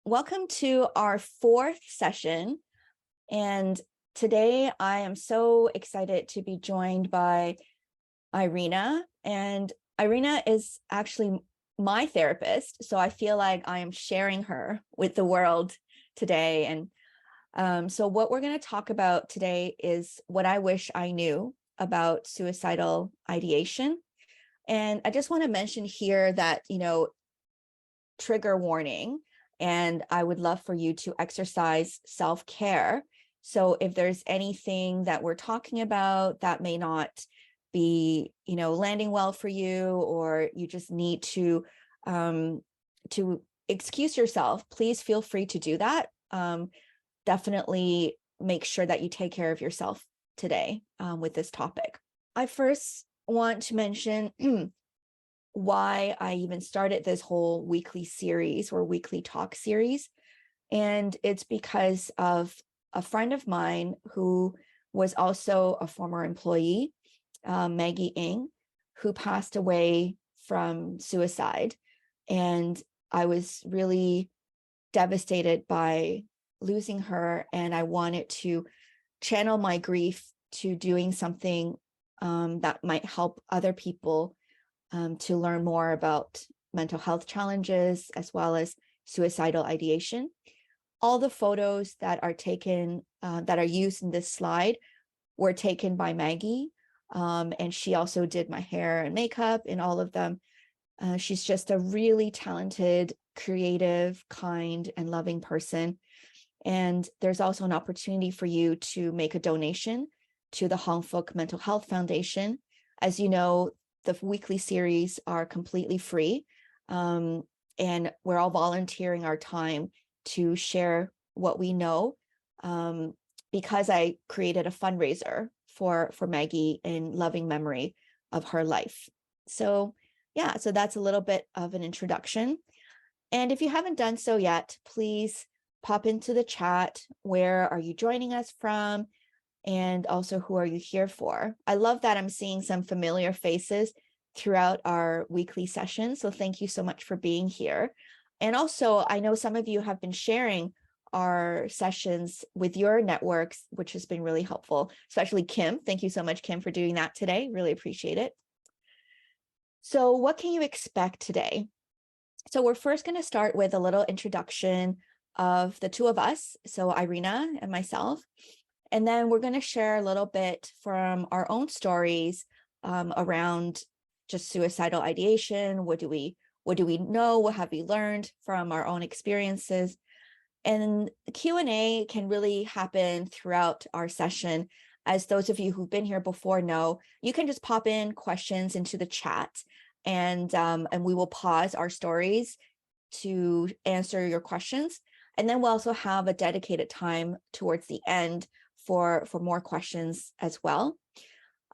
Welcome to our fourth session. And today I am so excited to be joined by Irina. And Irina is actually my therapist. So I feel like I am sharing her with the world today. And so what we're going to talk about today is what I wish I knew about suicidal ideation. And I just want to mention here that, trigger warning, and I would love for you to exercise self-care. So if there's anything that we're talking about that may not be, landing well for you, or you just need to excuse yourself, please feel free to do that. Definitely make sure that you take care of yourself today with this topic. I first want to mention why I even started this whole weekly series or weekly talk series. And it's because of a friend of mine who was also a former employee, Maggie Ng, who passed away from suicide. And I was really devastated by losing her. And I wanted to channel my grief to doing something that might help other people to learn more about mental health challenges, as well as suicidal ideation. All the photos that are taken, that are used in this slide, were taken by Maggie. And she also did my hair and makeup in all of them. She's just a really talented, creative, kind, and loving person. And there's also an opportunity for you to make a donation to the Hong Fook Mental Health Foundation. As you know, the weekly series are completely free, and we're all volunteering our time to share what we know, because I created a fundraiser for Maggie in loving memory of her life. So yeah, so that's a little bit of an introduction. And if you haven't done so yet, please pop into the chat. Where are you joining us from? And also, who are you here for? I love that I'm seeing some familiar faces throughout our weekly session. So thank you so much for being here. And also, I know some of you have been sharing our sessions with your networks, which has been really helpful, especially Kim. Thank you so much, Kim, for doing that today. Really appreciate it. So what can you expect today? So we're first going to start with a little introduction of the two of us, so Irina and myself. And then we're going to share a little bit from our own stories around just suicidal ideation. What do we know? What have we learned from our own experiences? And the Q&A can really happen throughout our session. As those of you who've been here before know, you can just pop in questions into the chat, and we will pause our stories to answer your questions. And then we'll also have a dedicated time towards the end for more questions as well.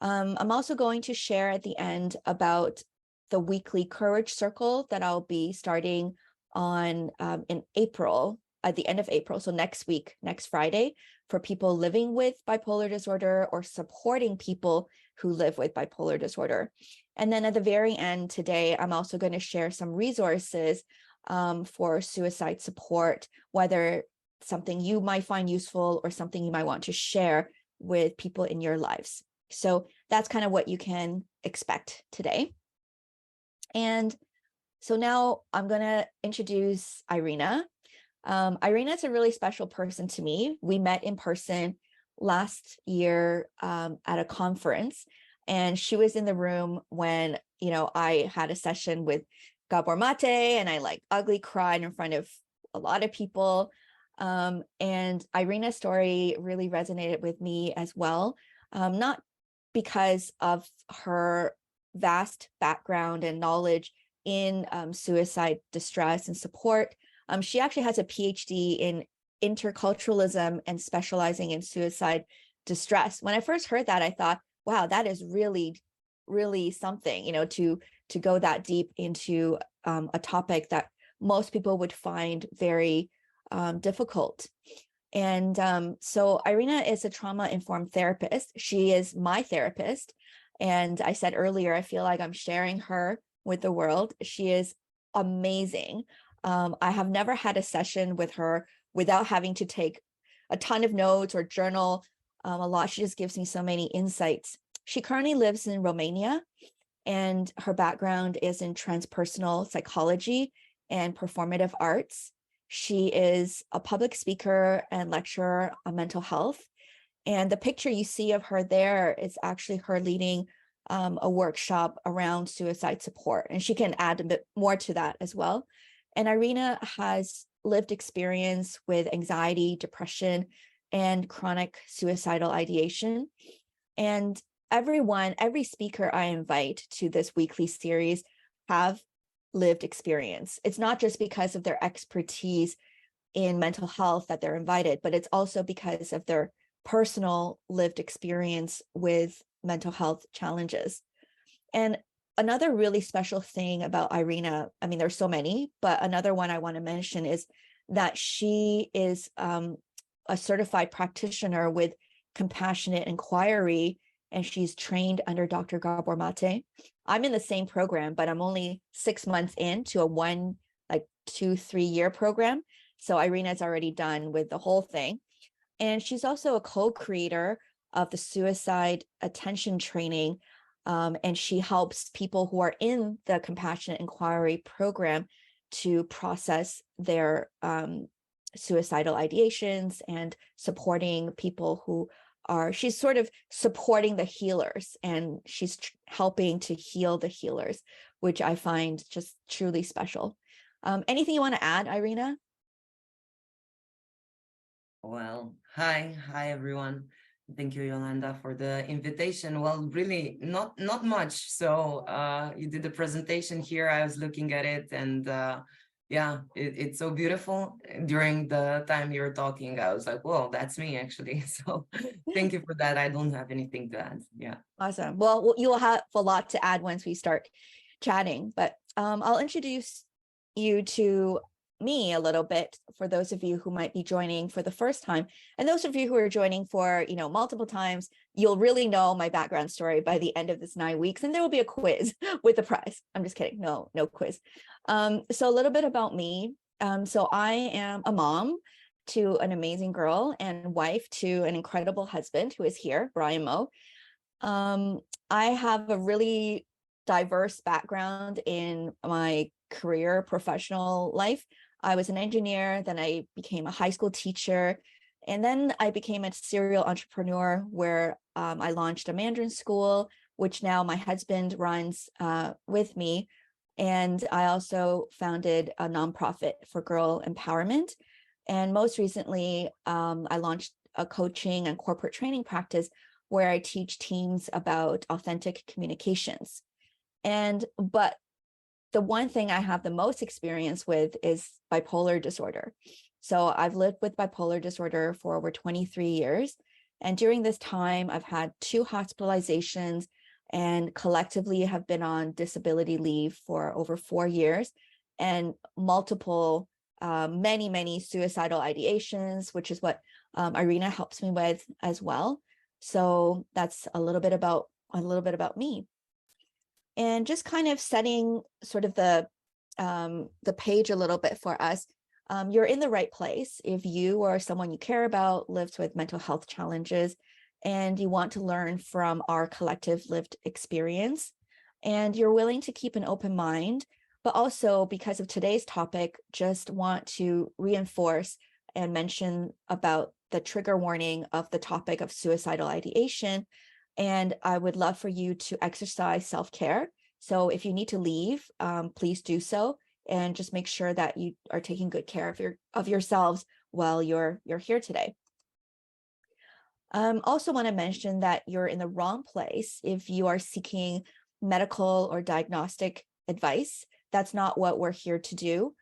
I'm also going to share at the end about the weekly Courage Circle that I'll be starting on in April, at the end of April, so next week, next Friday, for people living with bipolar disorder or supporting people who live with bipolar disorder. And then at the very end today, I'm also going to share some resources for suicide support, whether something you might find useful or something you might want to share with people in your lives. So that's kind of what you can expect today. And so now I'm going to introduce Irina. Irina is a really special person to me. We met in person last year at a conference, and she was in the room when, I had a session with Gabor Mate, and I ugly cried in front of a lot of people. And Irina's story really resonated with me as well, not because of her vast background and knowledge in suicide distress and support. She actually has a PhD in interculturalism and specializing in suicide distress. When I first heard that, I thought, wow, that is really, really something, to go that deep into a topic that most people would find very difficult. And so Irina is a trauma-informed therapist. She is my therapist. And I said earlier, I feel like I'm sharing her with the world. She is amazing. I have never had a session with her without having to take a ton of notes or journal a lot. She just gives me so many insights. She currently lives in Romania, and her background is in transpersonal psychology and performative arts. She is a public speaker and lecturer on mental health. And the picture you see of her there is actually her leading a workshop around suicide support. And she can add a bit more to that as well. And Irina has lived experience with anxiety, depression, and chronic suicidal ideation. And every speaker I invite to this weekly series have lived experience. It's not just because of their expertise in mental health that they're invited, but it's also because of their personal lived experience with mental health challenges. And another really special thing about Irina, I mean, there's so many, but another one I want to mention is that she is a certified practitioner with compassionate inquiry, and she's trained under Dr. Gabor Mate. I'm in the same program, but I'm only 6 months into a 2-3 year program. So Irina's already done with the whole thing. And she's also a co-creator of the suicide attention training. And she helps people who are in the compassionate inquiry program to process their suicidal ideations and supporting people who are, she's sort of supporting the healers, and she's helping to heal the healers, which I find just truly special. Anything you want to add, Irina? Well, hi everyone. Thank you, Yolanda, for the invitation. Well, really not much. So you did the presentation here. I was looking at it, and yeah, it's so beautiful. During the time you were talking, I was like, whoa, that's me actually. So thank you for that. I don't have anything to add. Yeah. Awesome. Well, you will have a lot to add once we start chatting, but I'll introduce you to me a little bit for those of you who might be joining for the first time. And those of you who are joining for, multiple times, you'll really know my background story by the end of this 9 weeks, and there will be a quiz with the prize. I'm just kidding. No quiz. So a little bit about me. So I am a mom to an amazing girl and wife to an incredible husband who is here, Brian Moe. I have a really diverse background in my career, professional life. I was an engineer, then I became a high school teacher, and then I became a serial entrepreneur where I launched a Mandarin school, which now my husband runs with me. And I also founded a nonprofit for girl empowerment. And most recently, I launched a coaching and corporate training practice where I teach teams about authentic communications. But the one thing I have the most experience with is bipolar disorder. So I've lived with bipolar disorder for over 23 years. And during this time, I've had 2 hospitalizations and collectively have been on disability leave for over 4 years, and multiple, many suicidal ideations, which is what Irina helps me with as well. So that's a little bit about me. And just kind of setting sort of the page a little bit for us. You're in the right place if you or someone you care about lives with mental health challenges and you want to learn from our collective lived experience, and you're willing to keep an open mind, but also because of today's topic, just want to reinforce and mention about the trigger warning of the topic of suicidal ideation. And I would love for you to exercise self-care. So if you need to leave, please do so, and just make sure that you are taking good care of yourselves while you're here today. Also want to mention that you're in the wrong place if you are seeking medical or diagnostic advice. That's not what we're here to do.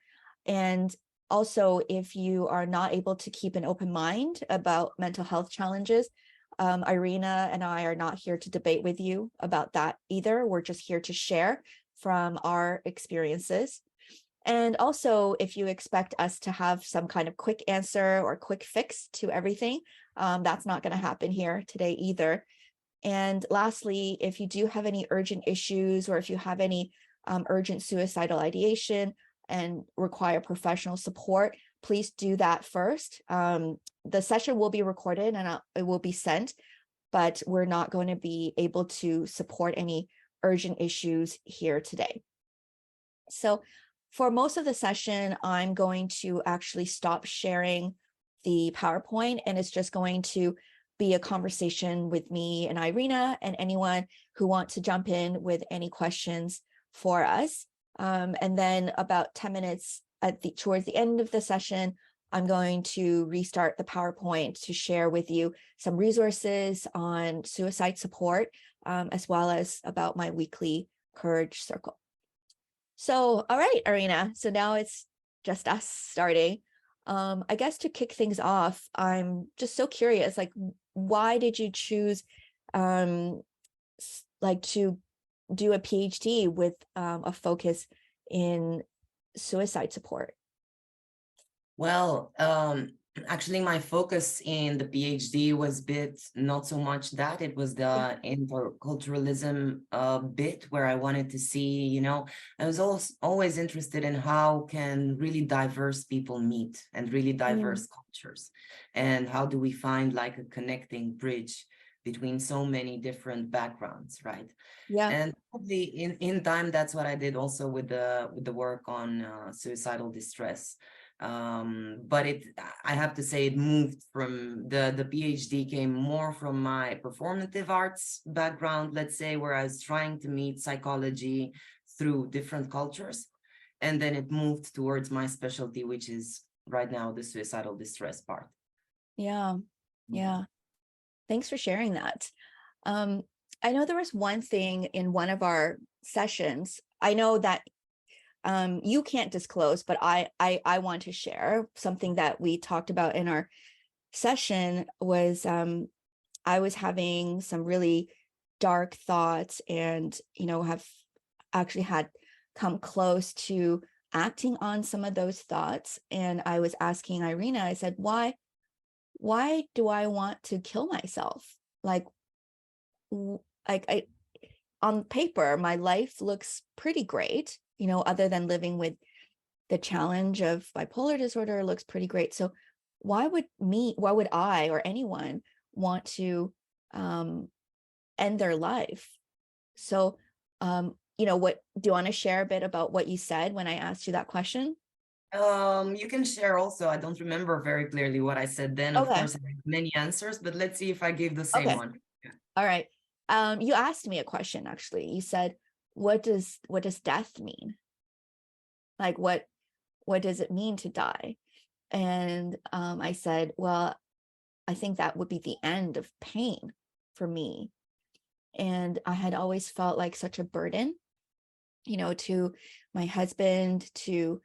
And also, if you are not able to keep an open mind about mental health challenges, Irina and I are not here to debate with you about that either. We're just here to share from our experiences. And also, if you expect us to have some kind of quick answer or quick fix to everything, that's not going to happen here today either. And lastly, if you do have any urgent issues, or if you have any urgent suicidal ideation, and require professional support, please do that first. The session will be recorded and it will be sent, but we're not going to be able to support any urgent issues here today. So for most of the session, I'm going to actually stop sharing the PowerPoint, and it's just going to be a conversation with me and Irina and anyone who wants to jump in with any questions for us. And then about 10 minutes towards the end of the session, I'm going to restart the PowerPoint to share with you some resources on suicide support, as well as about my weekly Courage Circle. So, all right, Irina, so now it's just us starting. I guess to kick things off, I'm just so curious, like, why did you choose like to do a PhD with a focus in suicide support? Well, actually, my focus in the PhD was not so much that, it was the interculturalism bit where I wanted to see, you know, I was always interested in how can really diverse people meet and really diverse cultures, and how do we find like a connecting bridge between so many different backgrounds, right? Yeah. And probably in time, that's what I did also with the work on suicidal distress. But I have to say, it moved from the PhD came more from my performative arts background, let's say, where I was trying to meet psychology through different cultures. And then it moved towards my specialty, which is right now the suicidal distress part. Yeah. Yeah. Thanks for sharing that. I know there was one thing in one of our sessions. I know that you can't disclose, but I want to share something that we talked about in our session. Was I was having some really dark thoughts, and have actually had come close to acting on some of those thoughts. And I was asking Irina, I said, why do I want to kill myself? Like I on paper, my life looks pretty great, other than living with the challenge of bipolar disorder looks pretty great. So why would I or anyone want to end their life? So, what do you want to share a bit about what you said when I asked you that question? You can share also. I don't remember very clearly what I said then. Of Okay. course, I have many answers, but let's see if I gave the same Okay. one. Yeah. All right. You asked me a question, actually. You said, what does death mean? Like, what does it mean to die? And I said, well, I think that would be the end of pain for me. And I had always felt like such a burden, to my husband, to,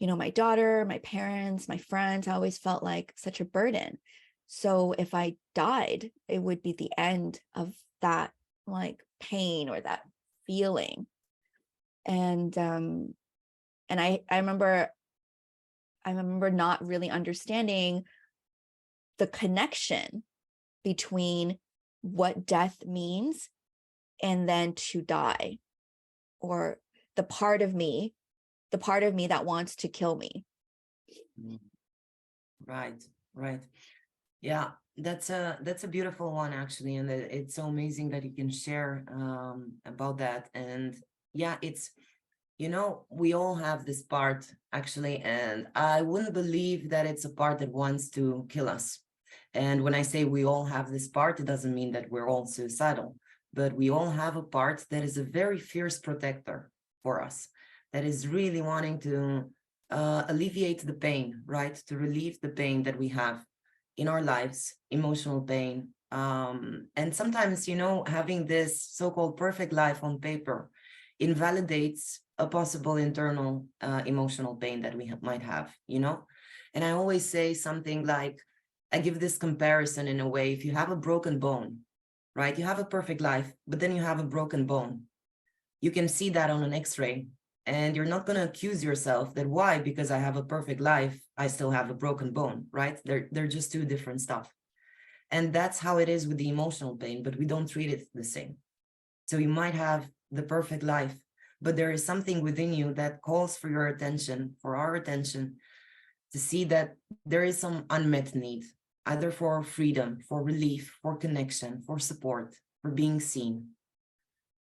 my daughter, my parents, my friends. I always felt like such a burden. So if I died, it would be the end of that like pain or that feeling. And I remember not really understanding the connection between what death means and then to die, or the part of me that wants to kill me. Right. Yeah, that's a beautiful one, actually, and it's so amazing that you can share about that. And yeah, it's, we all have this part, actually, and I wouldn't believe that it's a part that wants to kill us. And when I say we all have this part, it doesn't mean that we're all suicidal, but we all have a part that is a very fierce protector for us, that is really wanting to alleviate the pain, right? To relieve the pain that we have in our lives, emotional pain. And sometimes, having this so-called perfect life on paper invalidates a possible internal emotional pain that we might have, And I always say something like, I give this comparison in a way: if you have a broken bone, right? You have a perfect life, but then you have a broken bone. You can see that on an X-ray, and you're not going to accuse yourself that why, because I have a perfect life, I still have a broken bone, right? They're just two different stuff. And that's how it is with the emotional pain, but we don't treat it the same. So you might have the perfect life, but there is something within you that calls for your attention, for our attention, to see that there is some unmet need, either for freedom, for relief, for connection, for support, for being seen,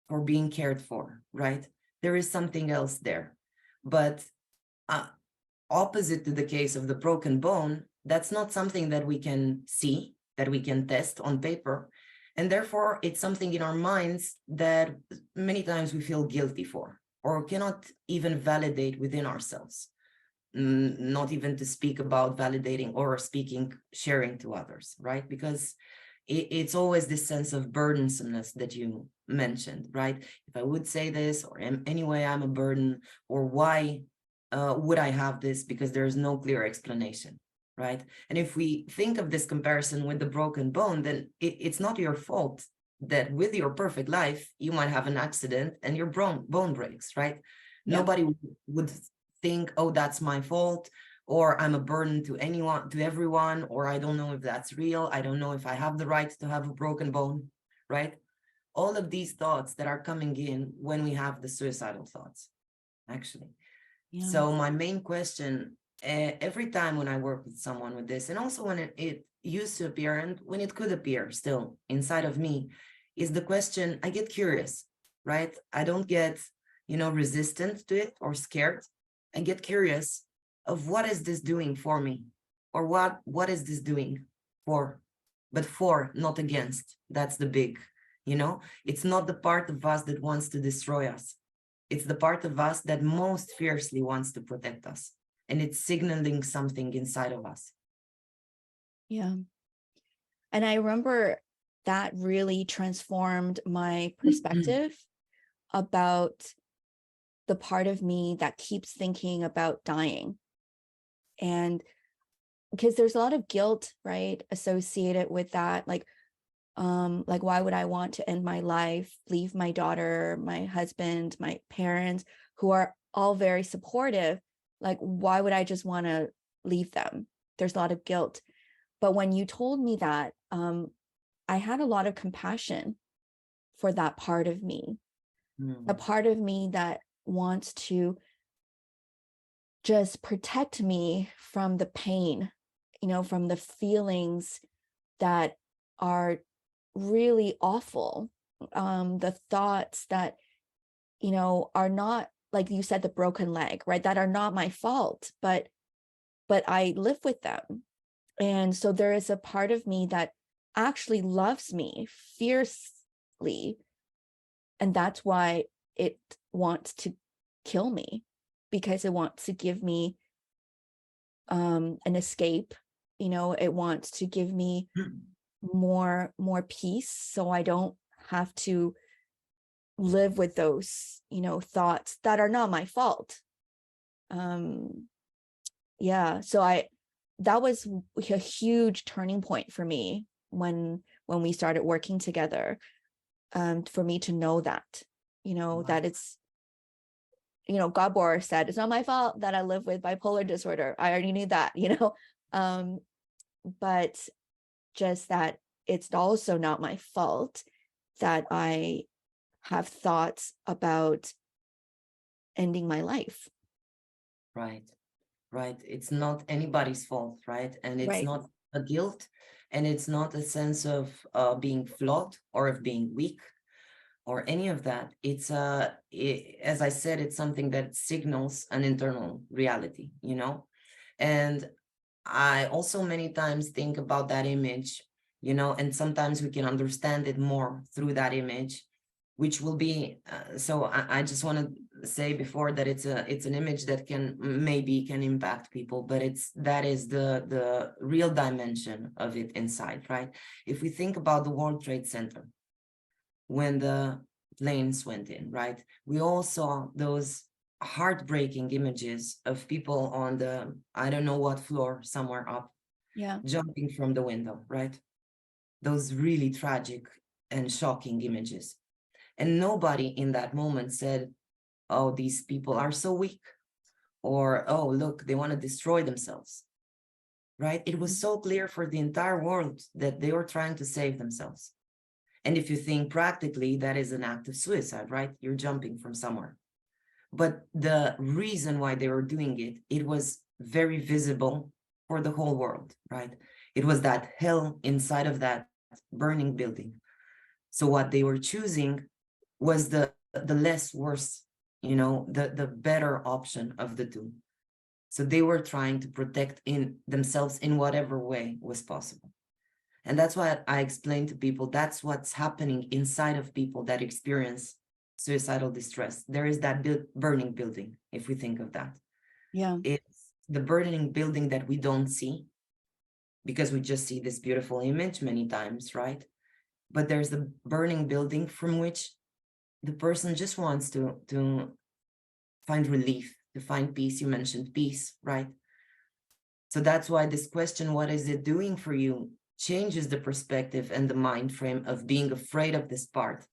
for being cared for, right? There is something else there. But opposite to the case of the broken bone, that's not something that we can see, that we can test on paper. And therefore, it's something in our minds that many times we feel guilty for, or cannot even validate within ourselves. Not even to speak about validating or speaking, sharing to others, right? Because it's always this sense of burdensomeness that you mentioned, right? If I would say this, or anyway, I'm a burden, or why would I have this? Because there's no clear explanation, right? And if we think of this comparison with the broken bone, then it's not your fault that with your perfect life, you might have an accident and your bone breaks, right? Yeah. Nobody would think, oh, that's my fault, or I'm a burden to anyone, to everyone, or I don't know if that's real. I don't know if I have the right to have a broken bone, right? All of these thoughts that are coming in when we have the suicidal thoughts, actually. Yeah. So my main question, every time when I work with someone with this, and also when it used to appear, and when it could appear still inside of me, is the question, I get curious, right? I don't get, resistant to it or scared. I get curious of what is this doing for me, or what is this doing for, but for, not against. That's the big, it's not the part of us that wants to destroy us. It's the part of us that most fiercely wants to protect us, and it's signaling something inside of us. Yeah. And I remember that really transformed my perspective about the part of me that keeps thinking about dying. And because there's a lot of guilt, right, associated with that. Like, why would I want to end my life, leave my daughter, my husband, my parents, who are all very supportive? Like, why would I just want to leave them? There's a lot of guilt. But when you told me that, I had a lot of compassion for that part of me, a part of me that wants to just protect me from the pain, from the feelings that are really awful, the thoughts that are not, like you said, the broken leg, right, that are not my fault, but I live with them. And so there is a part of me that actually loves me fiercely, and that's why it wants to kill me, because it wants to give me an escape. It wants to give me more peace, so I don't have to live with those thoughts that are not my fault. Yeah, so that was a huge turning point for me when we started working together, for me to know that Wow. that it's Gabor said, it's not my fault that I live with bipolar disorder. I already knew that, but just that it's also not my fault that I have thoughts about ending my life. Right. It's not anybody's fault, right? And it's Right. not a guilt, and it's not a sense of being flawed or of being weak or any of that. It's as I said, it's something that signals an internal reality, And I also many times think about that image, and sometimes we can understand it more through that image, which will be, so I just want to say before that it's an image that can impact people, but that is the real dimension of it inside, right? If we think about the World Trade Center, when the planes went in, right? We all saw those heartbreaking images of people on the, I don't know what floor, somewhere up, Yeah. jumping from the window, right? Those really tragic and shocking images. And nobody in that moment said, oh, these people are so weak, or, oh, look, they want to destroy themselves, right? It was so clear for the entire world that they were trying to save themselves. And if you think practically, that is an act of suicide, right? You're jumping from somewhere. But the reason why they were doing it, it was very visible for the whole world, right? It was that hell inside of that burning building. So what they were choosing was the less worse, the better option of the two. So they were trying to protect in themselves in whatever way was possible. And that's why I explain to people, that's what's happening inside of people that experience suicidal distress. There is that burning building, if we think of that. Yeah. It's the burning building that we don't see because we just see this beautiful image many times, right? But there's the burning building from which the person just wants to find relief, to find peace. You mentioned peace, right? So that's why this question, what is it doing for you, changes the perspective and the mind frame of being afraid of this part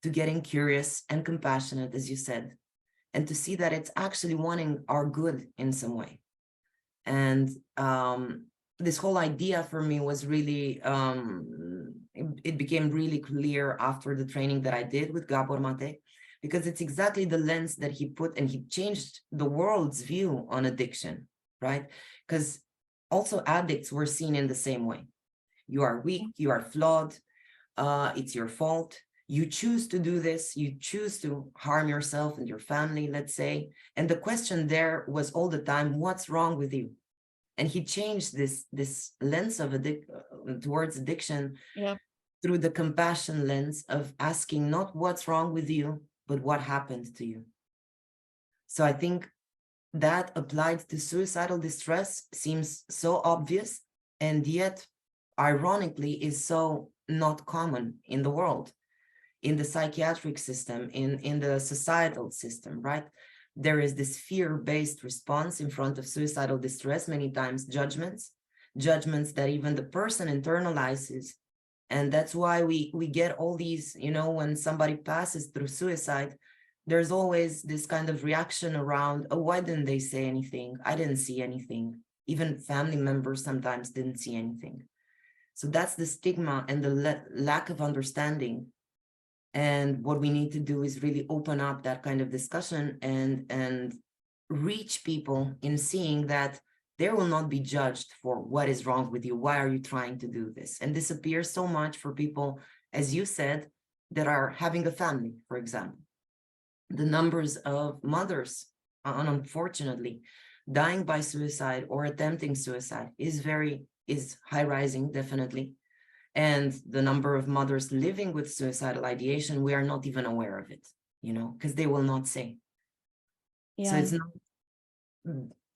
to getting curious and compassionate, as you said, and to see that it's actually wanting our good in some way. And this whole idea for me was really, it became really clear after the training that I did with Gabor Mate, because it's exactly the lens that he put, and he changed the world's view on addiction, right? Because also addicts were seen in the same way. You are weak, you are flawed, it's your fault. You choose to do this, you choose to harm yourself and your family, let's say. And the question there was all the time, what's wrong with you? And he changed this lens of towards addiction through the compassion lens of asking not what's wrong with you, but what happened to you. So I think that applied to suicidal distress seems so obvious, and yet ironically is so not common in the world, in the psychiatric system, in the societal system, right? There is this fear-based response in front of suicidal distress, many times judgments that even the person internalizes. And that's why we get all these, when somebody passes through suicide, there's always this kind of reaction around, oh, why didn't they say anything? I didn't see anything. Even family members sometimes didn't see anything. So that's the stigma and the lack of understanding. And what we need to do is really open up that kind of discussion and reach people in seeing that they will not be judged for what is wrong with you. Why are you trying to do this? And this appears so much for people, as you said, that are having a family, for example. The numbers of mothers, unfortunately, dying by suicide or attempting suicide is high rising, definitely. And the number of mothers living with suicidal ideation, we are not even aware of it, because they will not say. So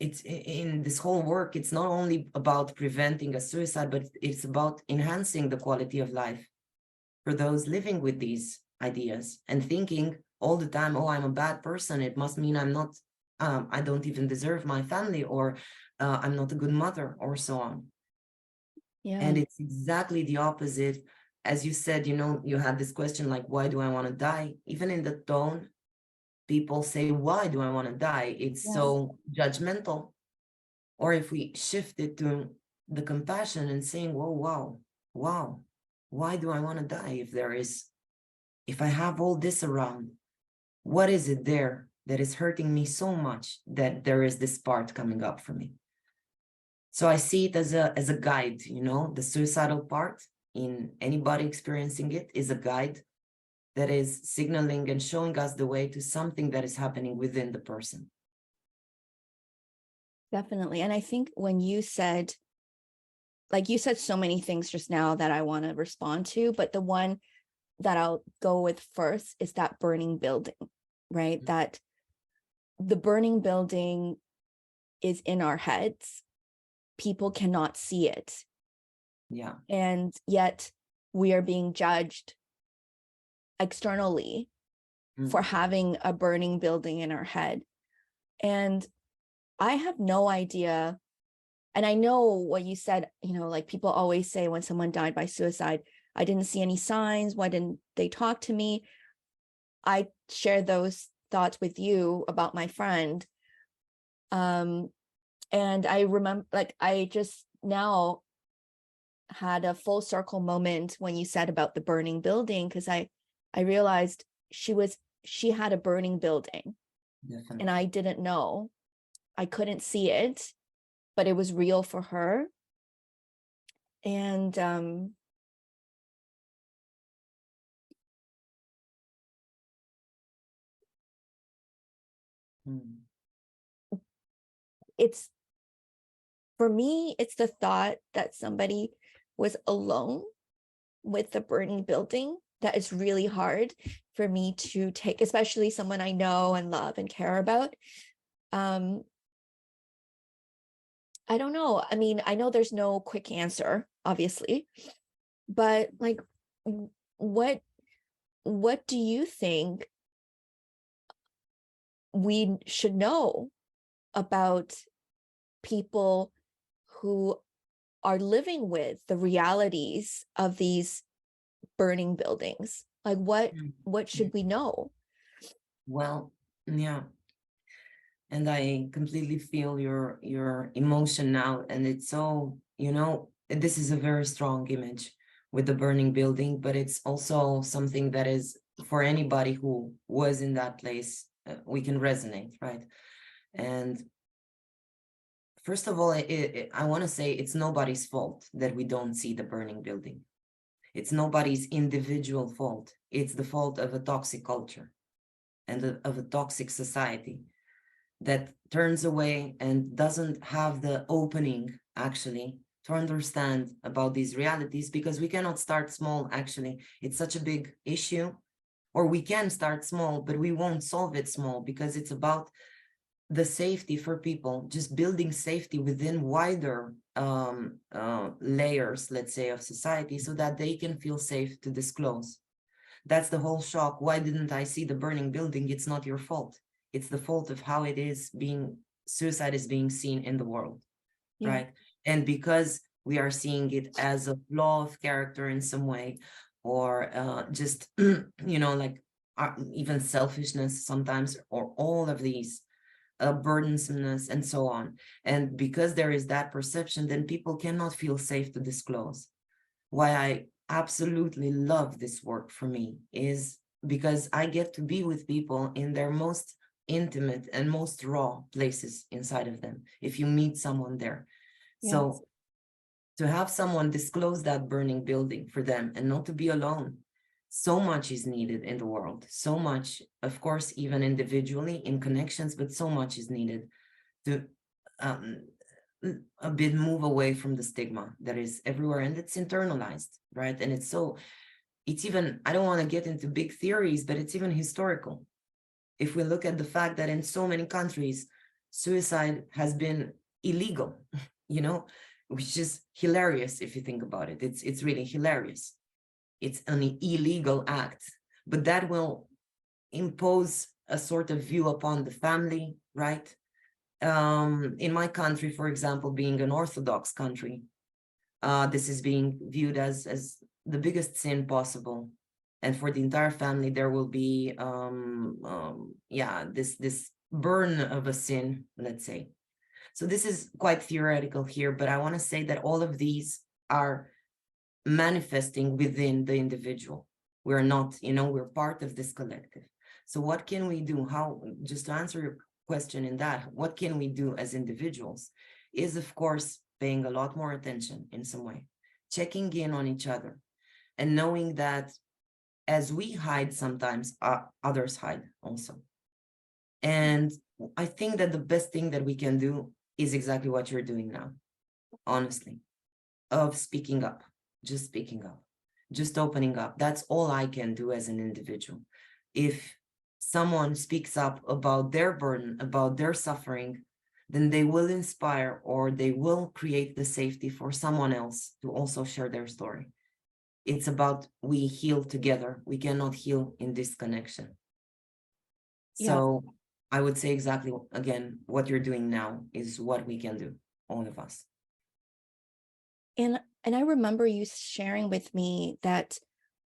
it's in this whole work, it's not only about preventing a suicide, but it's about enhancing the quality of life for those living with these ideas and thinking all the time, oh, I'm a bad person. It must mean I'm not, I don't even deserve my family, or I'm not a good mother, or so on. Yeah. And it's exactly the opposite. As you said, you had this question like, why do I want to die? Even in the tone, people say, why do I want to die? It's so judgmental. Or if we shift it to the compassion and saying, whoa, wow, why do I want to die? If I have all this around, what is it there that is hurting me so much that there is this part coming up for me? So I see it as a guide, the suicidal part in anybody experiencing it is a guide that is signaling and showing us the way to something that is happening within the person. Definitely. And I think when you said so many things just now that I want to respond to, but the one that I'll go with first is that burning building, right? Mm-hmm. That the burning building is in our heads. People cannot see it. Yeah. And yet we are being judged externally for having a burning building in our head. And I have no idea. And I know what you said, like people always say when someone died by suicide, I didn't see any signs. Why didn't they talk to me? I share those thoughts with you about my friend. And I remember, I just now had a full circle moment when you said about the burning building, because I realized she had a burning building Definitely. and I didn't know. I couldn't see it, but it was real for her. And Mm. it's, for me, it's the thought that somebody was alone with the burning building that is really hard for me to take, especially someone I know and love and care about. I don't know. I mean, I know there's no quick answer, obviously, but like, what what do you think we should know about people who are living with the realities of these burning buildings? Like, what should we know? Well, yeah, and I completely feel your emotion now, and it's so, this is a very strong image with the burning building, but it's also something that is for anybody who was in that place, we can resonate, right? And first of all, I want to say it's nobody's fault that we don't see the burning building. It's nobody's individual fault. It's the fault of a toxic culture and of a toxic society that turns away and doesn't have the opening actually to understand about these realities, because we cannot start small. Actually, it's such a big issue, or we can start small, but we won't solve it small, because it's about the safety for people, just building safety within wider layers, let's say, of society, so that they can feel safe to disclose. That's the whole shock. Why didn't I see the burning building? It's not your fault. It's the fault of how it is being, suicide is being seen in the world, Yeah. right? And because we are seeing it as a flaw of character in some way, or just, like even selfishness sometimes, or all of these burdensomeness and so on. And because there is that perception, then people cannot feel safe to disclose. Why I absolutely love this work for me is because I get to be with people in their most intimate and most raw places inside of them, if you meet someone there. Yes. So to have someone disclose that burning building for them and not to be alone, so much is needed in the world. So much, of course, even individually in connections, but so much is needed to a bit move away from the stigma that is everywhere, and it's internalized, right? And it's even, I don't want to get into big theories, but it's even historical. If we look at the fact that in so many countries, suicide has been illegal, which is hilarious if you think about it. It's really hilarious. It's an illegal act, but that will impose a sort of view upon the family, right? In my country, for example, being an Orthodox country, this is being viewed as the biggest sin possible. And for the entire family, there will be, this burn of a sin, let's say. So this is quite theoretical here, but I want to say that all of these are manifesting within the individual. We're not, we're part of this collective. So what can we do? How, just to answer your question in that, what can we do as individuals is, of course, paying a lot more attention in some way, checking in on each other, and knowing that as we hide sometimes, others hide also. And I think that the best thing that we can do is exactly what you're doing now, honestly, of speaking up, just speaking up, just opening up. That's all I can do as an individual. If someone speaks up about their burden, about their suffering, then they will inspire, or they will create the safety for someone else to also share their story. It's about, we heal together. We cannot heal in disconnection. So I would say exactly, again, what you're doing now is what we can do, all of us. And I remember you sharing with me that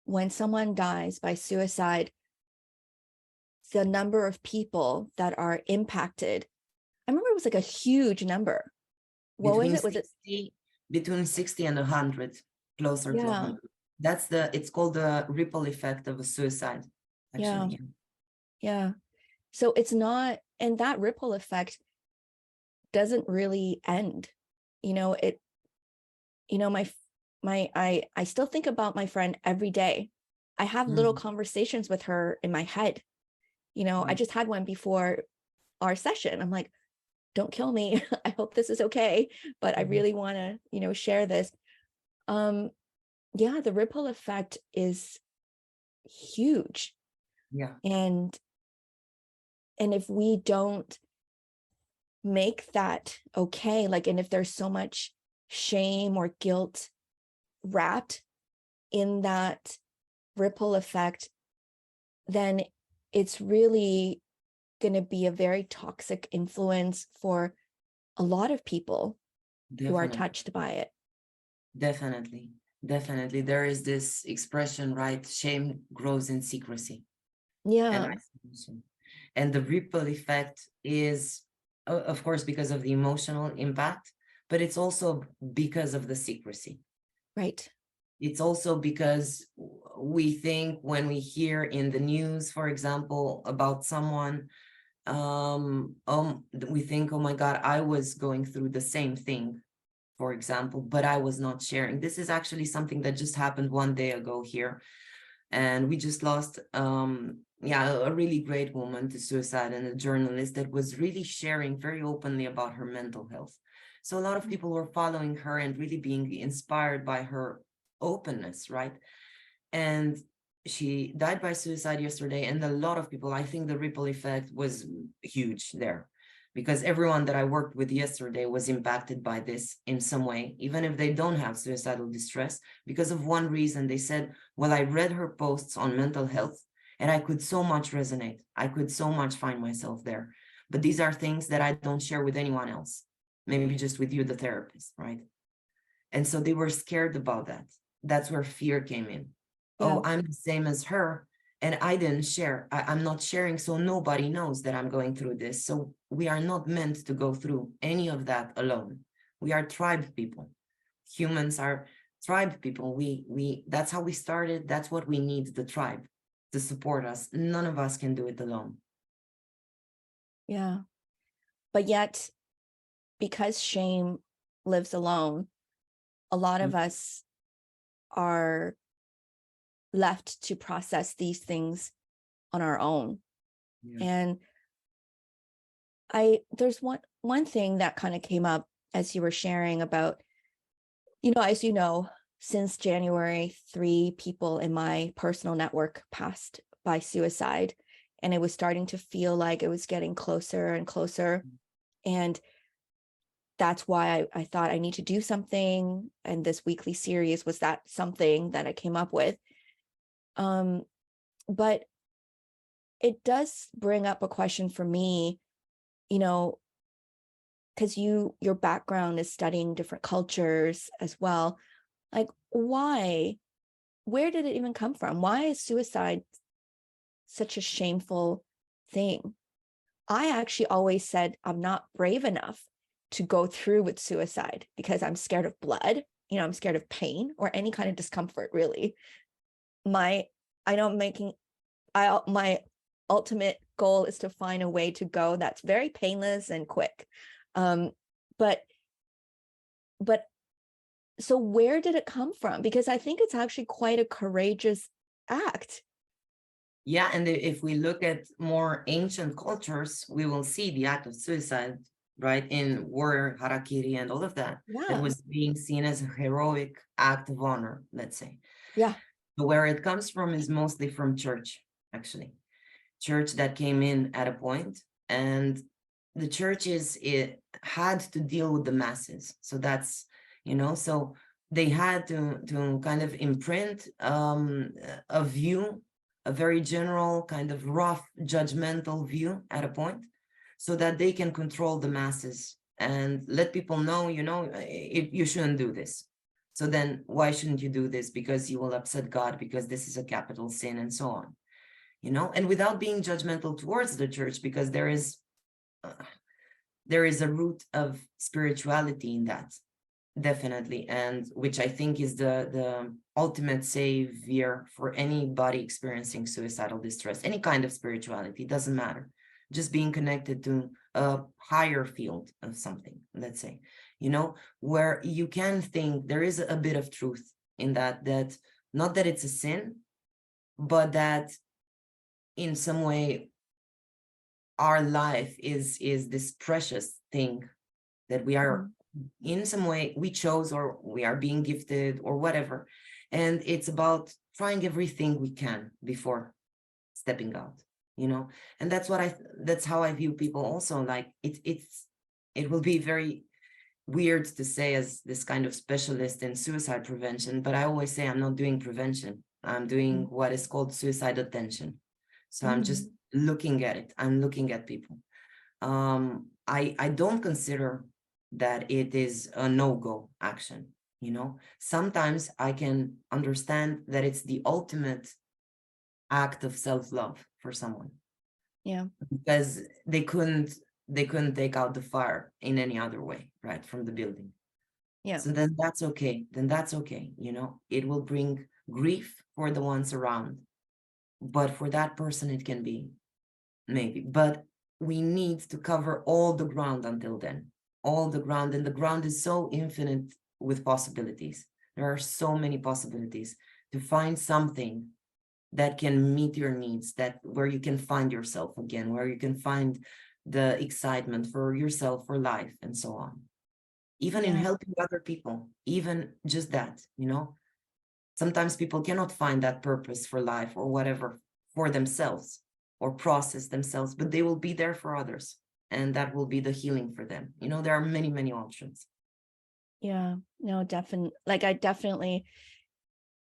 when someone dies by suicide, the number of people that are impacted, I remember it was like a huge number. What was it? Was it between 60 and 100, closer to 100? That's it's called the ripple effect of a suicide, actually. Yeah. So it's not and that ripple effect doesn't really end. It, I still think about my friend every day. I have little conversations with her in my head. I just had one before our session. I'm like, don't kill me. I hope this is okay, but I really want to, share this. Yeah, the ripple effect is huge. Yeah, And if we don't make that okay, like, and if there's so much shame or guilt wrapped in that ripple effect, then it's really going to be a very toxic influence for a lot of people who are definitely. touched by it. Definitely. Definitely. There is this expression, right? Shame grows in secrecy and Yeah, isolation. And the ripple effect is, of course, because of the emotional impact, but it's also because of the secrecy. right. It's also because we think when we hear in the news, for example, about someone, we think, oh my God, I was going through the same thing, for example, but I was not sharing. This is actually something that just happened one day ago here. And we just lost, a really great woman to suicide, and a journalist that was really sharing very openly about her mental health. So a lot of people were following her and really being inspired by her openness, right? And she died by suicide yesterday. And a lot of people, I think the ripple effect was huge there, because everyone that I worked with yesterday was impacted by this in some way, even if they don't have suicidal distress, because of one reason. They said, well, I read her posts on mental health and I could so much resonate. I could so much find myself there. But these are things that I don't share with anyone else, maybe just with you, the therapist, right? And so they were scared about that. That's where fear came in. Yeah. Oh, I'm the same as her, and I didn't share. I'm not sharing, so nobody knows that I'm going through this. So we are not meant to go through any of that alone. We are tribe people. Humans are tribe people. We that's how we started. That's what we need, the tribe, to support us. None of us can do it alone. Yeah. But yet, because shame lives alone, a lot of us are left to process these things on our own. Yeah. And there's one thing that kind of came up as you were sharing about, as you know, since January, 3 people in my personal network passed by suicide, and it was starting to feel like it was getting closer and closer. And that's why I thought I need to do something. And this weekly series was that something that I came up with. But it does bring up a question for me, because your background is studying different cultures as well. Like, where did it even come from? Why is suicide such a shameful thing? I actually always said I'm not brave enough to go through with suicide because I'm scared of blood. I'm scared of pain or any kind of discomfort, really. My ultimate goal is to find a way to go that's very painless and quick. But so where did it come from? Because I think it's actually quite a courageous act. Yeah, and if we look at more ancient cultures, we will see the act of suicide, right, in warrior harakiri and all of that. That Yeah. was being seen as a heroic act of honor, let's say. Yeah. But where it comes from is mostly from church, actually. Church that came in at a point, and the churches, it had to deal with the masses. So that's, so they had to kind of imprint a view, a very general, kind of rough, judgmental view at a point, so that they can control the masses and let people know, you shouldn't do this. So then why shouldn't you do this? Because you will upset God, because this is a capital sin, and so on. And without being judgmental towards the church, because there is a root of spirituality in that, definitely, and which I think is the ultimate savior for anybody experiencing suicidal distress. Any kind of spirituality, doesn't matter. just being connected to a higher field of something, let's say, where you can think there is a bit of truth in that not that it's a sin, but that in some way our life is this precious thing that we are in some way we chose, or we are being gifted, or whatever. And it's about trying everything we can before stepping out, and that's how I view people also. Like it will be very weird to say as this kind of specialist in suicide prevention, but I always say I'm not doing prevention. I'm doing what is called suicide attention. So I'm just looking at it. I'm looking at people. I don't consider that it is a no-go action. Sometimes I can understand that it's the ultimate act of self-love for someone. Yeah. Because they couldn't take out the fire in any other way, right, from the building. Yeah. So then that's okay. It will bring grief for the ones around, but for that person it can be maybe, but we need to cover all the ground until then, all the ground. And the ground is so infinite with possibilities. There are so many possibilities to find something that can meet your needs, that where you can find yourself again, where you can find the excitement for yourself, for life, and so on. Even in helping other people, even just that, sometimes people cannot find that purpose for life or whatever for themselves or process themselves, but they will be there for others, and that will be the healing for them. There are many, many options. Yeah, no, definitely. Like, I definitely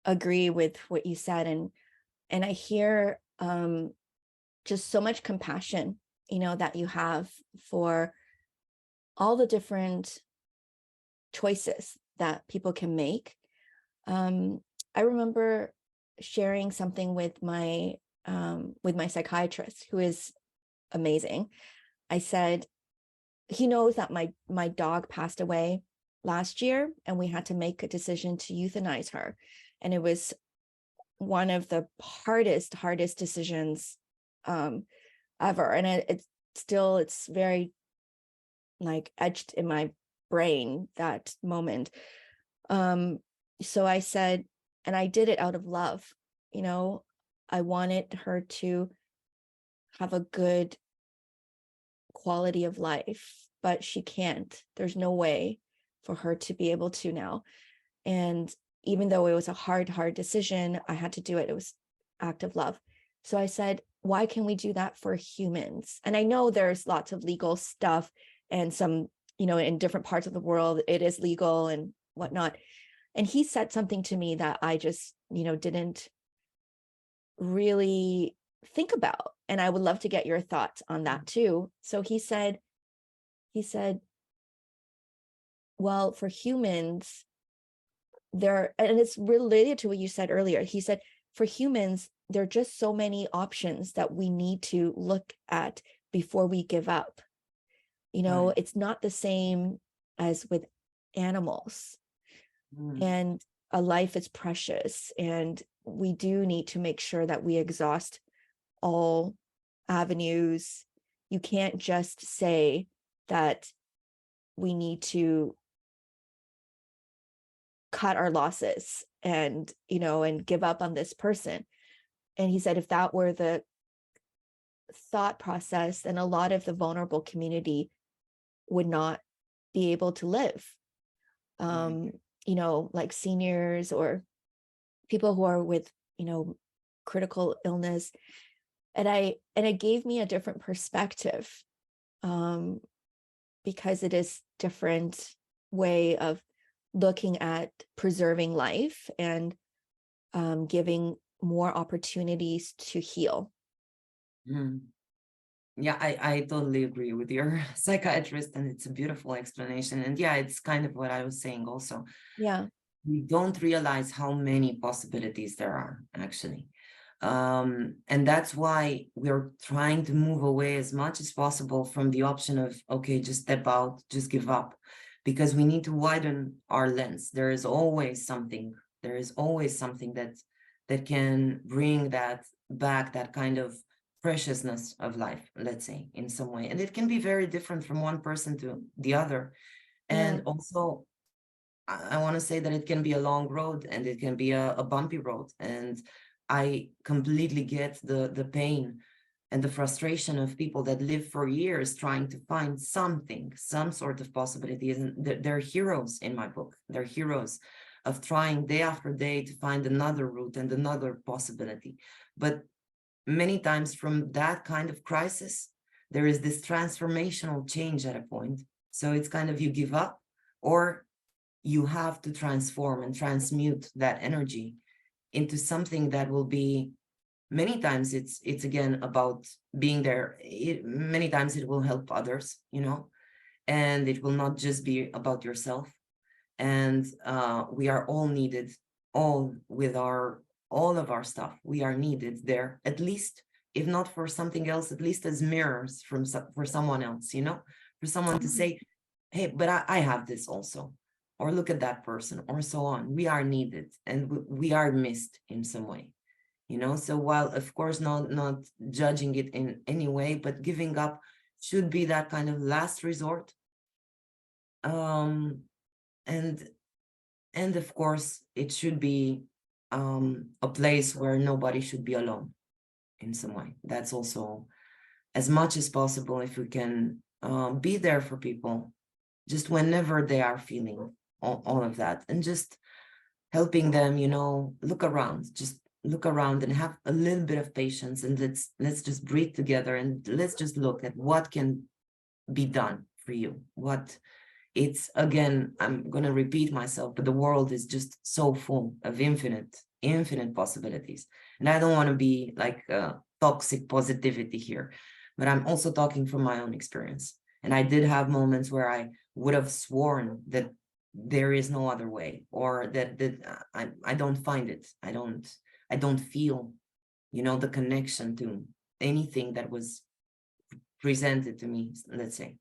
agree with what you said. And I hear just so much compassion, that you have for all the different choices that people can make. I remember sharing something with my psychiatrist, who is amazing. I said, he knows that my dog passed away last year, and we had to make a decision to euthanize her. And it was one of the hardest decisions ever. And it's very like etched in my brain, that moment. So I said, and I did it out of love, I wanted her to have a good quality of life, but she can't. There's no way for her to be able to now. And even though it was a hard decision, I had to do it. It was act of love. So I said, why can we do that for humans? And I know there's lots of legal stuff, and some, in different parts of the world, it is legal and whatnot. And he said something to me that I just, didn't really think about. And I would love to get your thoughts on that too. So he said, well, for humans, and it's related to what you said earlier. He said, for humans, there are just so many options that we need to look at before we give up. Right. It's not the same as with animals. And a life is precious, and we do need to make sure that we exhaust all avenues. You can't just say that we need to cut our losses and give up on this person. And he said, if that were the thought process, then a lot of the vulnerable community would not be able to live. Like seniors or people who are with critical illness. And it gave me a different perspective, because it is different way of looking at preserving life and giving more opportunities to heal. Yeah, I totally agree with your psychiatrist, and it's a beautiful explanation. And yeah, it's kind of what I was saying also. Yeah. We don't realize how many possibilities there are, actually. And that's why we're trying to move away as much as possible from the option of, okay, just step out, just give up, because we need to widen our lens. There is always something that can bring that back, that kind of preciousness of life, let's say, in some way. And it can be very different from one person to the other. And Mm, also, I want to say that it can be a long road and it can be a bumpy road. And I completely get the pain and the frustration of people that live for years trying to find something, some sort of possibilities. And they're heroes in my book. They're heroes of trying day after day to find another route and another possibility. But many times from that kind of crisis, there is this transformational change at a point. So it's kind of you give up, or you have to transform and transmute that energy into something that will be, many times it's again about being there. Many times it will help others, and it will not just be about yourself. And we are all needed, all with all of our stuff. We are needed there, at least, if not for something else, at least as mirrors for someone else, for someone to say, hey, but I have this also, or look at that person, or so on. We are needed, and we are missed in some way, so while of course not judging it in any way, but giving up should be that kind of last resort. And of course it should be a place where nobody should be alone in some way. That's also, as much as possible, if we can be there for people just whenever they are feeling all of that, and just helping them, just look around and have a little bit of patience, and let's just breathe together, and let's just look at what can be done for you. What it's, again, I'm going to repeat myself, but the world is just so full of infinite possibilities. And I don't want to be like toxic positivity here, but I'm also talking from my own experience. And I did have moments where I would have sworn that there is no other way, or that I don't find it. I don't feel, the connection to anything that was presented to me, let's say.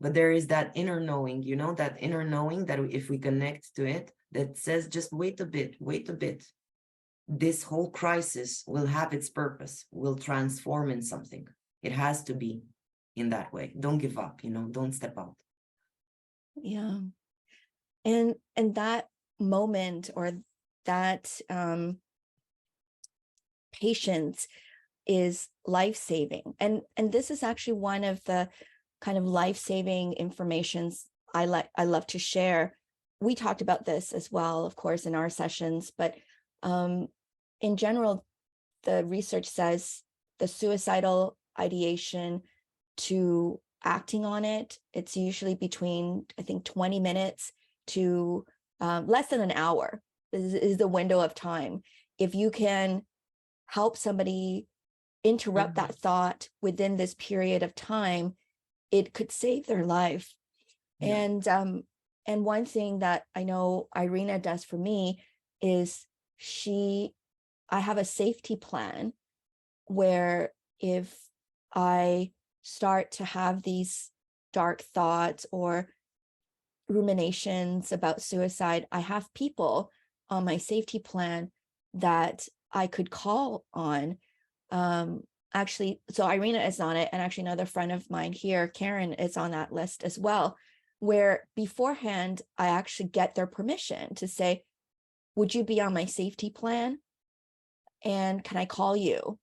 But there is that inner knowing, that inner knowing that if we connect to it, that says, just wait a bit. This whole crisis will have its purpose, will transform in something. It has to be in that way. Don't give up, don't step out. yeah. And that moment, or that patience, is life-saving. And this is actually one of the kind of life-saving informations I love to share. We talked about this as well, of course, in our sessions, but in general, the research says the suicidal ideation to acting on it, it's usually between, I think, 20 minutes to less than an hour is the window of time. If you can help somebody interrupt that thought within this period of time, it could save their life. Yeah. And one thing that I know Irina does for me is I have a safety plan where if I start to have these dark thoughts or ruminations about suicide, I have people on my safety plan that I could call on. Actually, so Irina is on it, and actually another friend of mine here, Karen, is on that list as well, where beforehand, I actually get their permission to say, would you be on my safety plan? And can I call you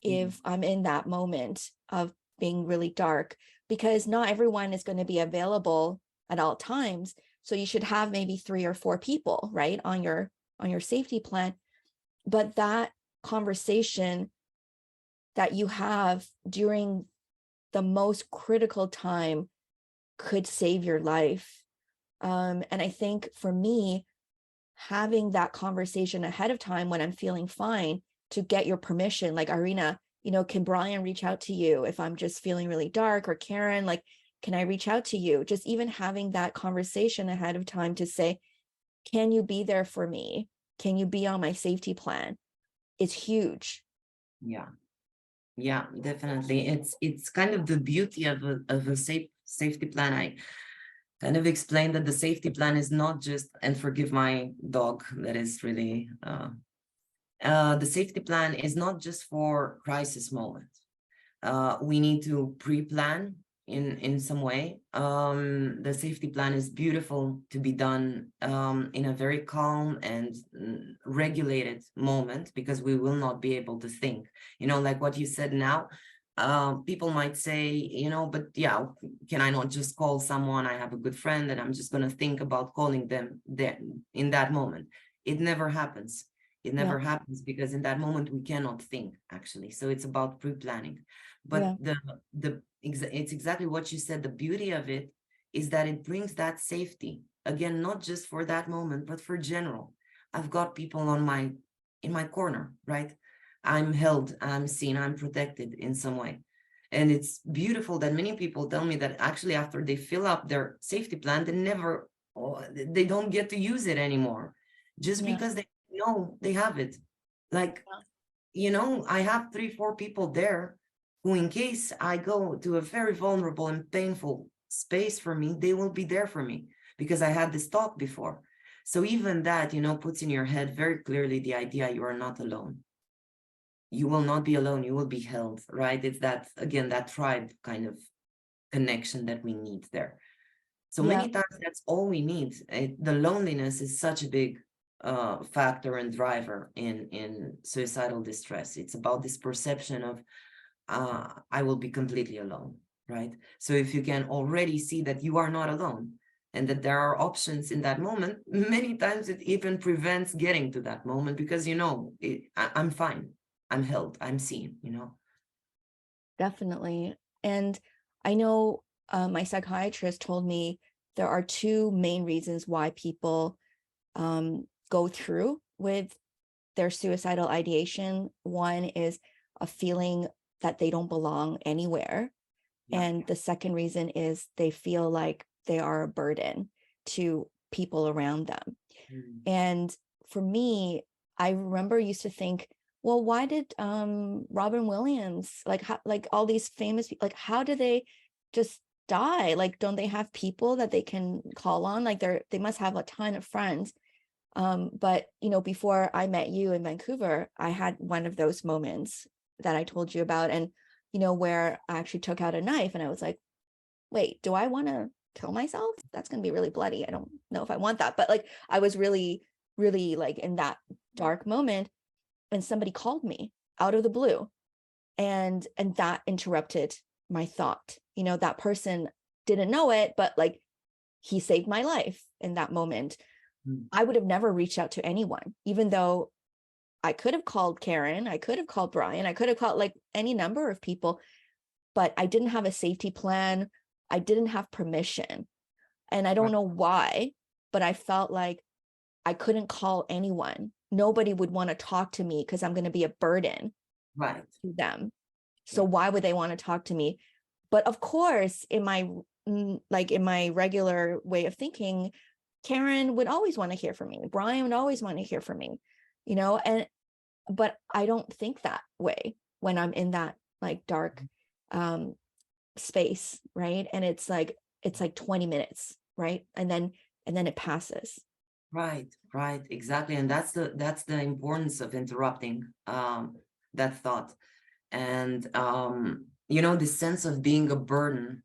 if I'm in that moment of being really dark? Because not everyone is going to be available at all times. So you should have maybe 3 or 4 people, right, on your safety plan. But that conversation that you have during the most critical time could save your life. And I think for me, having that conversation ahead of time when I'm feeling fine, to get your permission, like Irina, can Brian reach out to you if I'm just feeling really dark? Or Karen, like, can I reach out to you? Just even having that conversation ahead of time to say, can you be there for me? Can you be on my safety plan? It's huge. Yeah, definitely. It's kind of the beauty of a safety plan. I kind of explained that the safety plan is not just, and forgive my dog that is really The safety plan is not just for crisis moments. We need to pre-plan in some way. The safety plan is beautiful to be done in a very calm and regulated moment, because we will not be able to think, like what you said now. People might say, but yeah, can I not just call someone? I have a good friend and I'm just going to think about calling them then in that moment. It never happens. It Yeah. never happens, because in that moment we cannot think, actually. So it's about pre-planning. But Yeah. it's exactly what you said. The beauty of it is that it brings that safety, again, not just for that moment, but for general. I've got people in my corner, right? I'm held, I'm seen, I'm protected in some way. And it's beautiful that many people tell me that actually after they fill up their safety plan, they don't get to use it anymore, just Yeah. because they know they have it. Like, I have 3-4 people there who, in case I go to a very vulnerable and painful space for me, they will be there for me because I had this talk before. So even that, puts in your head very clearly the idea you are not alone. You will not be alone. You will be held, right? It's that, again, that tribe kind of connection that we need there. So Yeah. many times that's all we need. The loneliness is such a big factor and driver in suicidal distress. It's about this perception of I will be completely alone, right? So if you can already see that you are not alone and that there are options in that moment, many times it even prevents getting to that moment, because I'm fine, I'm held, I'm seen. Definitely. And I know my psychiatrist told me there are two main reasons why people go through with their suicidal ideation. One is a feeling that they don't belong anywhere. Yeah. And the second reason is they feel like they are a burden to people around them. Mm. And for me, I remember used to think, well, why did Robin Williams, like all these famous people, like how do they just die? Like, don't they have people that they can call on? Like they must have a ton of friends. But before I met you in Vancouver, I had one of those moments that I told you about, and where I actually took out a knife and I was like, wait, do I want to kill myself? That's going to be really bloody. I don't know if I want that. But like, I was really, really like in that dark moment, and somebody called me out of the blue, and that interrupted my thought. That person didn't know it, but like he saved my life in that moment. Mm. I would have never reached out to anyone, even though I could have called Karen, I could have called Brian, I could have called like any number of people, but I didn't have a safety plan. I didn't have permission. And I don't Right. know why, but I felt like I couldn't call anyone. Nobody would want to talk to me because I'm going to be a burden Right. to them. So Yeah. why would they want to talk to me? But of course, in my regular way of thinking, Karen would always want to hear from me. Brian would always want to hear from me, but I don't think that way when I'm in that like dark space, right? And it's like 20 minutes, right? And then it passes. Right, exactly. And that's the importance of interrupting that thought. And the sense of being a burden,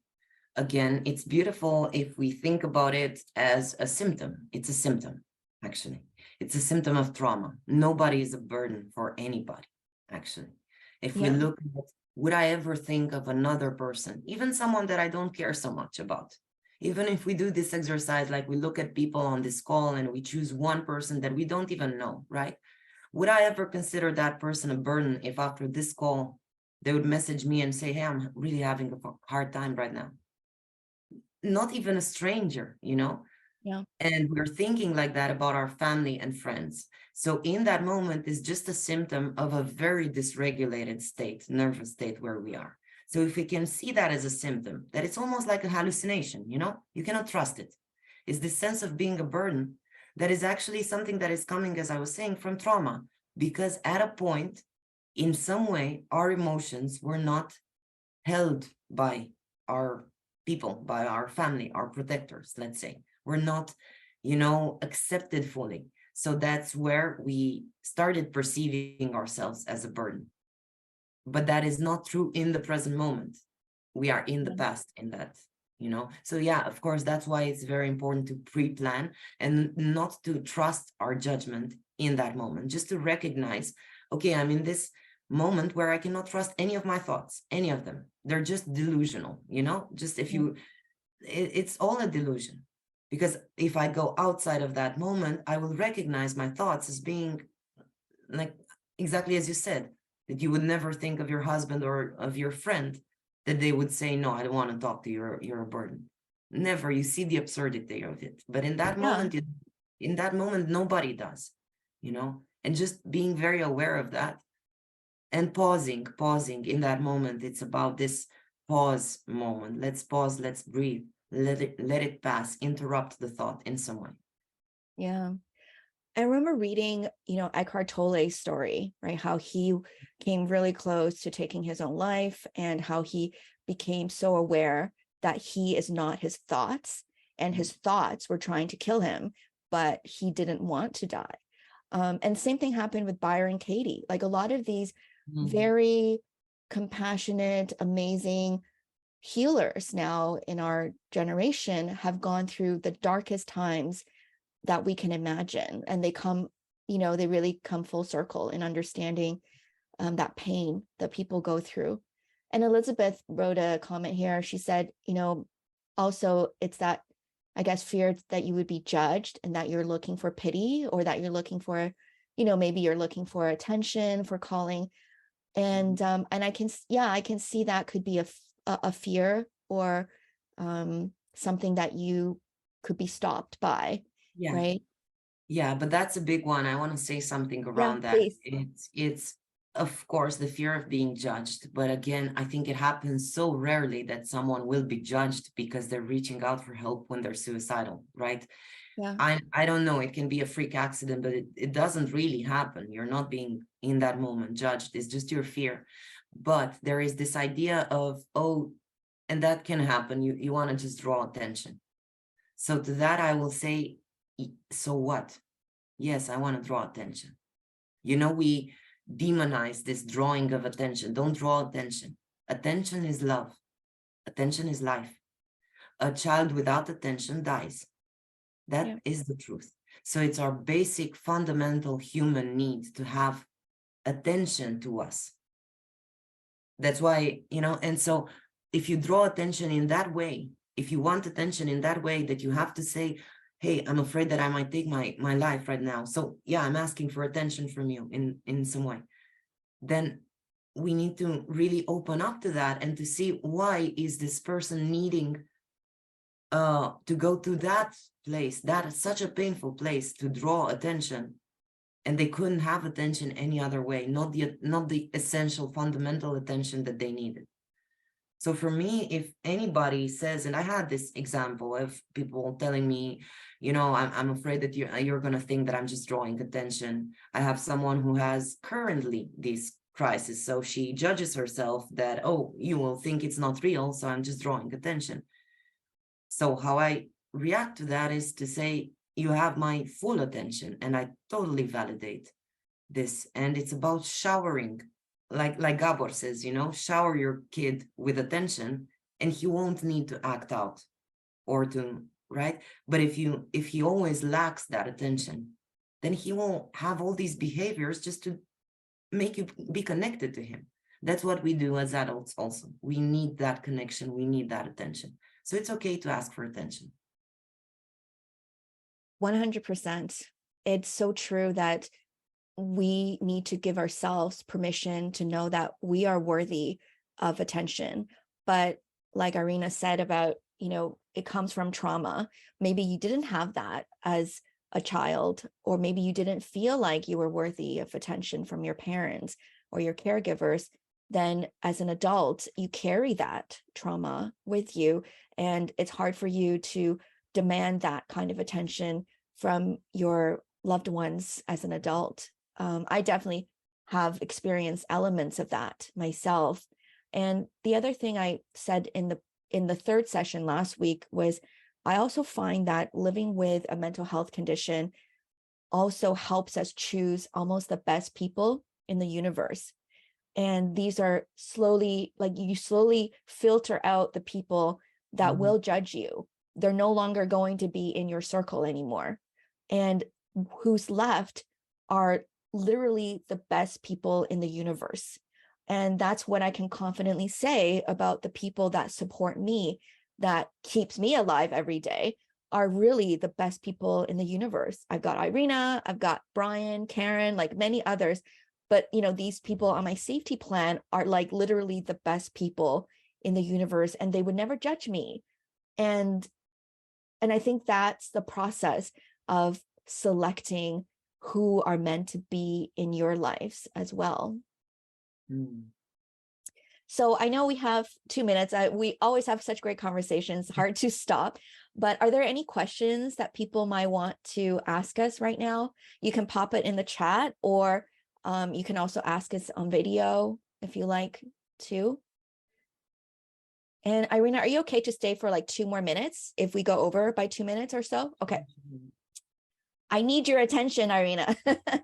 again, it's beautiful if we think about it as a symptom. It's a symptom, actually. It's a symptom of trauma. Nobody is a burden for anybody, actually. If we Yeah. look at, would I ever think of another person, even someone that I don't care so much about? Even if we do this exercise, like we look at people on this call and we choose one person that we don't even know, right? Would I ever consider that person a burden if after this call, they would message me and say, hey, I'm really having a hard time right now? Not even a stranger, Yeah. and we're thinking like that about our family and friends. So in that moment is just a symptom of a very dysregulated state, nervous state where we are. So if we can see that as a symptom, that it's almost like a hallucination, you cannot trust it. It's this sense of being a burden that is actually something that is coming, as I was saying, from trauma, because at a point, in some way, our emotions were not held by our people, by our family, our protectors, let's say. We're not, accepted fully. So that's where we started perceiving ourselves as a burden. But that is not true in the present moment. We are in the past in that, So yeah, of course, that's why it's very important to pre-plan and not to trust our judgment in that moment, just to recognize, okay, I'm in this moment where I cannot trust any of my thoughts, any of them. They're just delusional, just if you, it's all a delusion. Because if I go outside of that moment, I will recognize my thoughts as being like exactly as you said, that you would never think of your husband or of your friend, that they would say, no, I don't want to talk to you, you're a burden. Never. You see the absurdity of it. But in that moment, nobody does, and just being very aware of that and pausing in that moment. It's about this pause moment. Let's pause, let's breathe, let it pass, interrupt the thought in some way. Yeah. I remember reading, Eckhart Tolle's story, right? How he came really close to taking his own life and how he became so aware that he is not his thoughts and his thoughts were trying to kill him, but he didn't want to die. And same thing happened with Byron Katie. Like a lot of these very compassionate, amazing healers now in our generation have gone through the darkest times that we can imagine. And they come, they really come full circle in understanding that pain that people go through. And Elizabeth wrote a comment here. She said, also it's that, I guess, fear that you would be judged and that you're looking for pity, or that you're looking for, maybe you're looking for attention, for calling. And I can see that could be a fear, or something that you could be stopped by. Yeah. Right. Yeah, but that's a big one. I want to say something Yeah, around that. please. It's of course the fear of being judged, but again, I think it happens so rarely that someone will be judged because they're reaching out for help when they're suicidal, right? Yeah. I don't know, it can be a freak accident, but it doesn't really happen. You're not being in that moment judged. It's just your fear. But there is this idea of, oh, and that can happen. You want to just draw attention. So to that, I will say, so what? Yes, I want to draw attention. We demonize this drawing of attention. Don't draw attention. Attention is love. Attention is life. A child without attention dies. That is the truth. So it's our basic fundamental human need to have attention to us. That's why, and so if you draw attention in that way, if you want attention in that way, that you have to say, hey, I'm afraid that I might take my life right now. So yeah, I'm asking for attention from you in some way. Then we need to really open up to that and to see, why is this person needing to go to that place, that is such a painful place, to draw attention, and they couldn't have attention any other way, not the essential fundamental attention that they needed. So for me, if anybody says, and I had this example of people telling me, I'm afraid that you're going to think that I'm just drawing attention. I have someone who has currently this crisis. So she judges herself that, oh, you will think it's not real, so I'm just drawing attention. So how I react to that is to say, you have my full attention, and I totally validate this. And it's about showering, like Gabor says, shower your kid with attention, and he won't need to act out or to, right? But if he always lacks that attention, then he won't have all these behaviors just to make you be connected to him. That's what we do as adults also. We need that connection. We need that attention. So it's okay to ask for attention. 100%. It's so true that we need to give ourselves permission to know that we are worthy of attention. But like Irina said about, it comes from trauma. Maybe you didn't have that as a child, or maybe you didn't feel like you were worthy of attention from your parents or your caregivers. Then as an adult, you carry that trauma with you, and it's hard for you to demand that kind of attention from your loved ones as an adult. I definitely have experienced elements of that myself. And the other thing I said in the third session last week was, I also find that living with a mental health condition also helps us choose almost the best people in the universe. And these are slowly, like you slowly filter out the people that will judge you. They're no longer going to be in your circle anymore. And who's left are literally the best people in the universe. And that's what I can confidently say about the people that support me, that keeps me alive every day, are really the best people in the universe. I've got Irina, I've got Brian, Karen, like many others. But, you know, these people on my safety plan are like literally the best people in the universe, and they would never judge me. And I think that's the process of selecting who are meant to be in your lives as well. So I know we have 2 minutes. We always have such great conversations, hard to stop. But are there any questions that people might want to ask us right now? You can pop it in the chat, or you can also ask us on video if you like to. And Irina, are you okay to stay for like 2 more minutes if we go over by 2 minutes or so? Okay. I need your attention, Irina,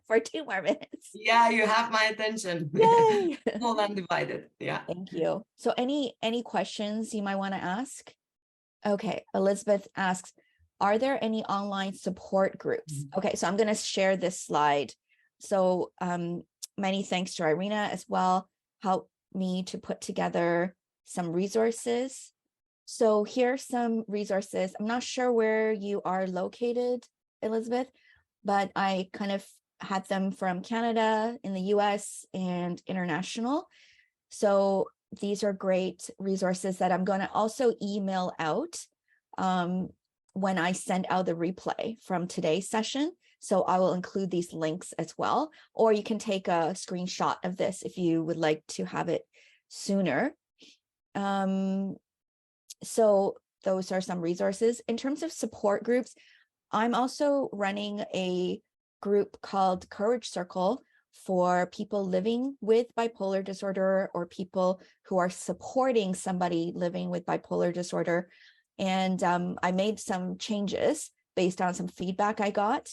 for 2 more minutes. Yeah, you have my attention. Yay! All undivided. Yeah. Thank you. So any questions you might want to ask? Okay, Elizabeth asks, are there any online support groups? Okay, so I'm going to share this slide. So many thanks to Irina as well, helped me to put together some resources. So here's some resources. I'm not sure where you are located, Elizabeth, but I kind of had them from Canada, in the US, and international. So these are great resources that I'm going to also email out when I send out the replay from today's session. So I will include these links as well, or you can take a screenshot of this if you would like to have it sooner. So those are some resources. In terms of support groups, I'm also running a group called Courage Circle for people living with bipolar disorder or people who are supporting somebody living with bipolar disorder. And I made some changes based on some feedback I got.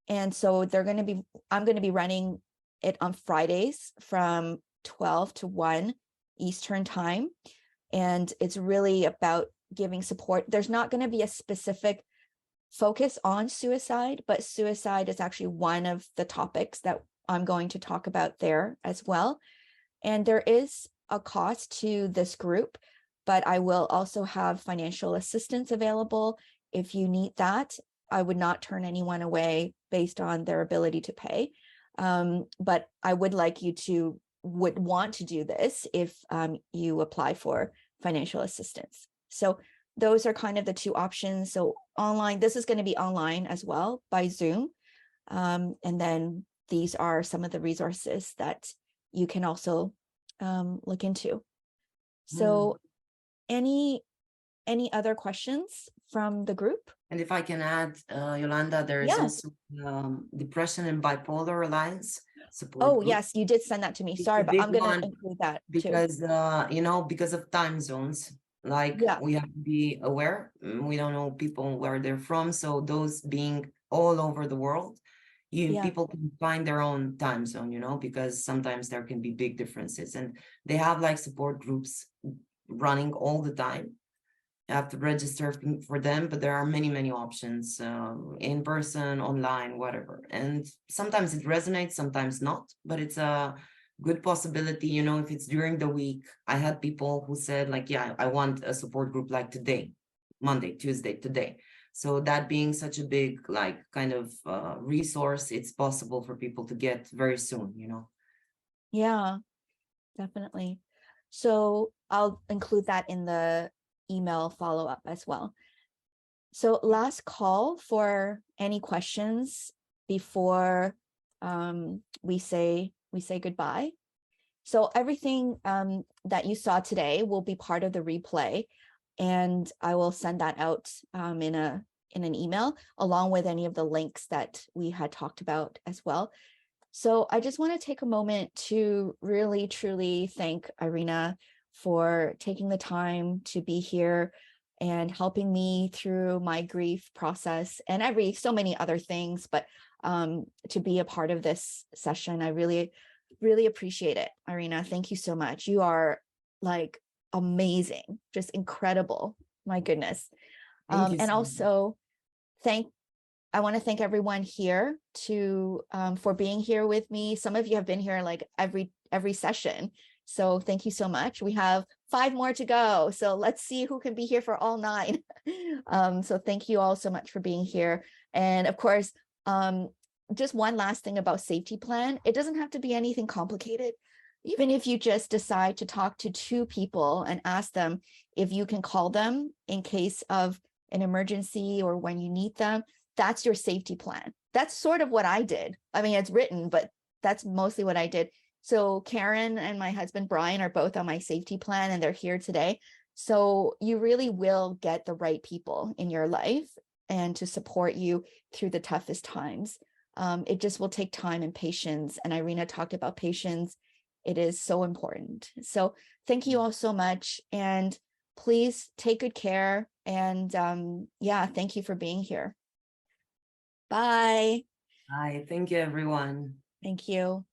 And so I'm going to be running it on Fridays from 12 to 1 Eastern time. And it's really about giving support. There's not going to be a specific focus on suicide, but suicide is actually one of the topics that I'm going to talk about there as well. And there is a cost to this group, but I will also have financial assistance available if you need that. I would not turn anyone away based on their ability to pay. But I would like you to would want to do this if you apply for financial assistance. So those are kind of the 2 options. So online, this is going to be online as well by Zoom. And then these are some of the resources that you can also look into. So any other questions from the group? And if I can add, Yolanda, there is also Depression and Bipolar Alliance support. Oh, yes, you did send that to me. Sorry, but I'm going to include that because, too. Because of time zones, like we have to be aware. We don't know people where they're from. So those being all over the world, people can find their own time zone, because sometimes there can be big differences, and they have like support groups running all the time. You have to register for them, but there are many, many options, in person, online, whatever. And sometimes it resonates, sometimes not, but it's a good possibility, if it's during the week. I had people who said like, yeah, I want a support group like today, Monday, Tuesday, today. So that being such a big, like, kind of resource, it's possible for people to get very soon, Yeah, definitely. So I'll include that in the email follow-up as well. So last call for any questions before we say goodbye. So everything that you saw today will be part of the replay, and I will send that out in an email along with any of the links that we had talked about as well. So I just want to take a moment to really, truly thank Irina for taking the time to be here and helping me through my grief process and so many other things. But to be a part of this session. I really, really appreciate it. Irina, thank you so much. You are like amazing, just incredible. My goodness. Thank you And so much. also I want to thank everyone here for being here with me. Some of you have been here like every session. So thank you so much. We have 5 more to go. So let's see who can be here for all 9. So thank you all so much for being here. And of course, just one last thing about safety plan. It doesn't have to be anything complicated. Even if you just decide to talk to 2 people and ask them if you can call them in case of an emergency or when you need them, that's your safety plan. That's sort of what I did. I mean, it's written, but that's mostly what I did. So Karen and my husband, Brian, are both on my safety plan and they're here today. So you really will get the right people in your life and to support you through the toughest times. It just will take time and patience. And Irina talked about patience. It is so important. So thank you all so much. And please take good care. And yeah, thank you for being here. Bye. Hi, thank you, everyone. Thank you.